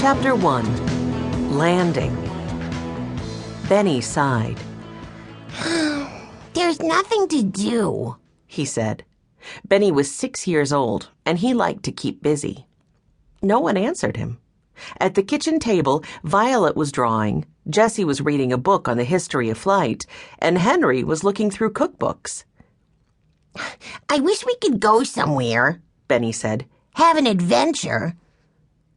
Chapter 1. Landing. Benny sighed. There's nothing to do, he said. Benny was 6 years old, and he liked to keep busy. No one answered him. At the kitchen table, Violet was drawing, Jessie was reading a book on the history of flight, and Henry was looking through cookbooks. I wish we could go somewhere, Benny said. Have an adventure.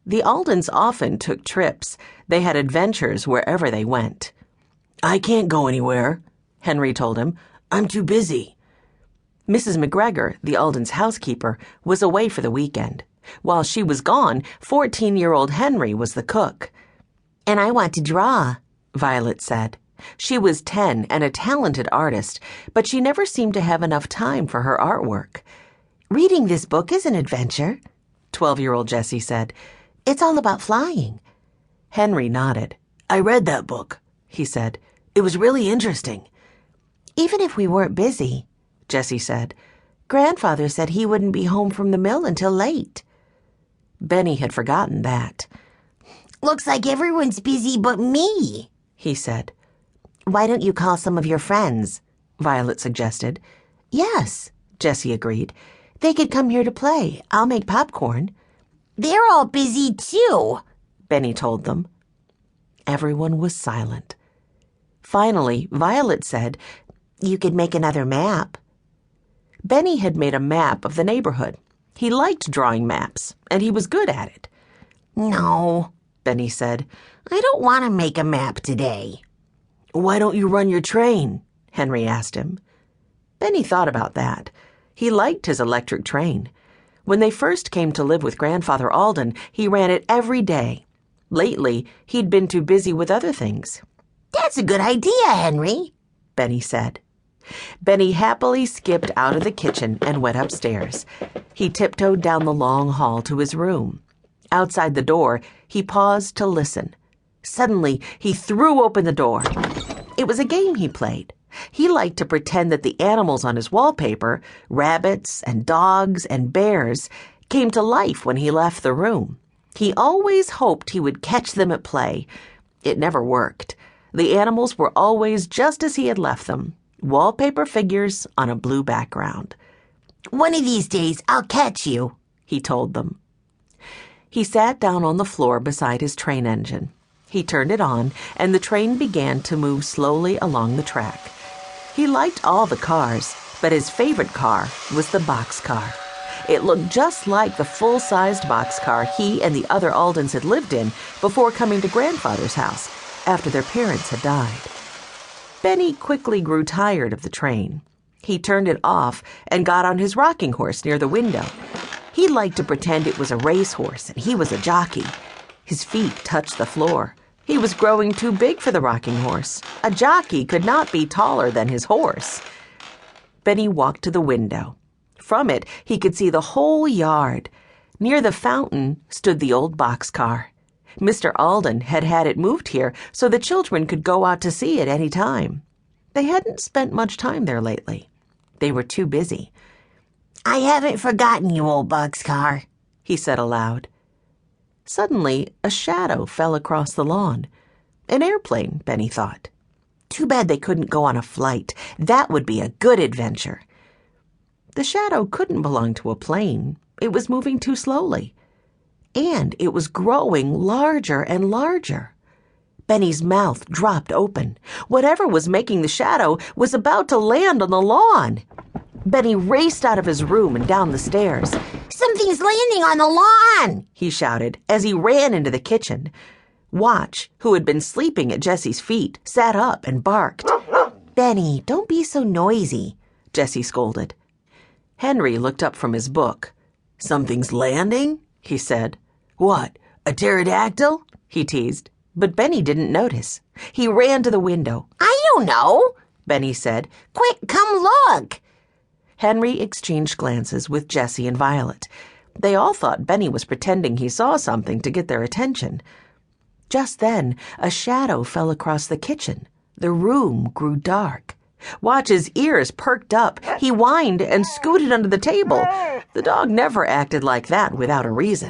The Aldens often took trips. They had adventures wherever they went. I can't go anywhere, Henry told him. I'm too busy. Mrs. McGregor, the Aldens' housekeeper, was away for the weekend. While she was gone, 14-year-old Henry was the cook. And I want to draw, Violet said. She was 10 and a talented artist, but she never seemed to have enough time for her artwork. Reading this book is an adventure, 12-year-old Jessie said. It's all about flying. Henry nodded. I read that book, he said. It was really interesting. Even if we weren't busy, Jessie said. Grandfather said he wouldn't be home from the mill until late. Benny had forgotten that. Looks like everyone's busy but me, he said. Why don't you call some of your friends? Violet suggested. Yes, Jessie agreed. They could come here to play. I'll make popcorn. They're all busy too, Benny told them. Everyone was silent. Finally, Violet said, You could make another map. Benny had made a map of the neighborhood. He liked drawing maps, and he was good at it. No, Benny said. I don't want to make a map today. Why don't you run your train? Henry asked him. Benny thought about that. He liked his electric train. When they first came to live with Grandfather Alden, he ran it every day. Lately, he'd been too busy with other things. That's a good idea, Henry, Benny said. Benny happily skipped out of the kitchen and went upstairs. He tiptoed down the long hall to his room. Outside the door, he paused to listen. Suddenly, he threw open the door. It was a game he played. He liked to pretend that the animals on his wallpaper, rabbits and dogs and bears, came to life when he left the room. He always hoped he would catch them at play. It never worked. The animals were always just as he had left them, wallpaper figures on a blue background. One of these days, I'll catch you, he told them. He sat down on the floor beside his train engine. He turned it on, and the train began to move slowly along the track. He liked all the cars, but his favorite car was the boxcar. It looked just like the full-sized boxcar he and the other Aldens had lived in before coming to Grandfather's house after their parents had died. Benny quickly grew tired of the train. He turned it off and got on his rocking horse near the window. He liked to pretend it was a racehorse and he was a jockey. His feet touched the floor. He was growing too big for the rocking horse. A jockey could not be taller than his horse. Benny walked to the window. From it, he could see the whole yard. Near the fountain stood the old boxcar. Mr. Alden had had it moved here so the children could go out to see it any time. They hadn't spent much time there lately. They were too busy. I haven't forgotten you, old boxcar, he said aloud. Suddenly, a shadow fell across the lawn. An airplane, Benny thought. Too bad they couldn't go on a flight. That would be a good adventure. The shadow couldn't belong to a plane. It was moving too slowly. And it was growing larger and larger. Benny's mouth dropped open. Whatever was making the shadow was about to land on the lawn. Benny raced out of his room and down the stairs. Something's landing on the lawn, he shouted as he ran into the kitchen. Watch, who had been sleeping at Jessie's feet, sat up and barked. Benny, don't be so noisy, Jessie scolded. Henry looked up from his book. Something's landing, he said. What, a pterodactyl? He teased. But Benny didn't notice. He ran to the window. I don't know, Benny said. Quick, come look. Henry exchanged glances with Jessie and Violet. They all thought Benny was pretending he saw something to get their attention. Just then, a shadow fell across the kitchen. The room grew dark. Watch's ears perked up. He whined and scooted under the table. The dog never acted like that without a reason.